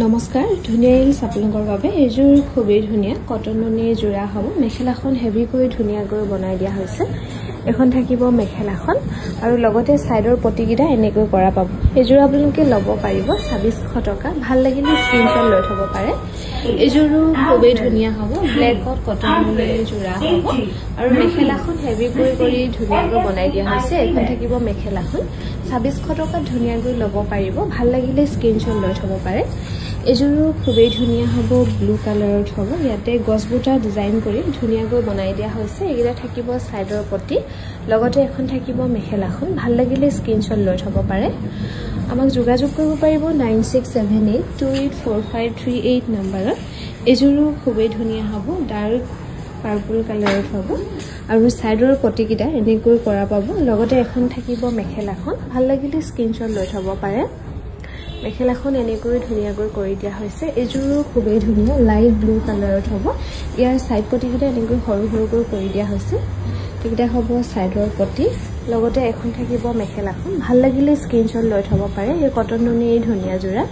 নমস্কাৰ ধুনিয়া ইলছ আপোনালোকৰ বাবে এযোৰ খুবেই ধুনিয়া কটন নুনিৰ জোৰা হ'ব মেখেলাখন হেভি কৰি ধুনিয়াকৈ বনাই দিয়া হৈছে এখন থাকিব মেখেলাখন আৰু লগতে সাইডৰ পটিকিটা এনেকৈ কৰা পাব এযোৰ আপোনালোকে ল'ব পাৰিব 2600 টকা ভাল লাগিলে স্ক্ৰিনশ্বট লৈ থব পাৰে এযোৰো খুবেই ধুনিয়া হ'ব ব্লেকত কটন নুনিৰ জোৰা হ'ব আৰু মেখেলাখন হেভি কৰি ধুনিয়াকৈ বনাই দিয়া হৈছে এখন থাকিব মেখেলাখন 2600 টকা ধুনিয়াকৈ ল'ব পাৰিব ভাল লাগিলে স্ক্ৰিনশ্বট লৈ থব পাৰে এযোৰো খুবেই ধুনিয়া হ'ব ব্লু কালাৰত হ'ব ইয়াতে গছবুটা ডিজাইন কৰি ধুনিয়াকৈ বনাই দিয়া হৈছে এগিলা থাকিব সাইডৰ পটি লগতে এখন থাকিব মেখেলাখন ভাল লাগিলে স্ক্ৰিনশ্বট লৈ থব পাৰে আমাক যোগাযোগ কৰিব পাৰিব 9678284538 নম্বৰত এযোৰো খুবেই ধুনিয়া হ'ব ডাৰ্ক পাৰ্পল কালাৰত হ'ব আৰু সাইডৰ পটিকিটা এনেকৈ কৰা পাব লগতে এখন থাকিব মেখেলাখন ভাল লাগিলে স্ক্ৰিনশ্বট লৈ থব পাৰে মেখেলাখন এনেকৈ ধুনিয়াকৈ কৰি দিয়া হৈছে এযোৰো খুবেই ধুনিয়া লাইট ব্লু কালাৰত হ'ব ইয়াৰ সাইড পটিকিটা এনেকৈ সৰু কৰি দিয়া হৈছে এইটা হ'ব সাইডৰ পটি লগতে এখন থাকিব মেখেলাখন ভাল লাগিলে স্ক্ৰিনশ্বট লৈ থব পাৰে এই কটন নুনিৰ ধুনিয়া জোৰা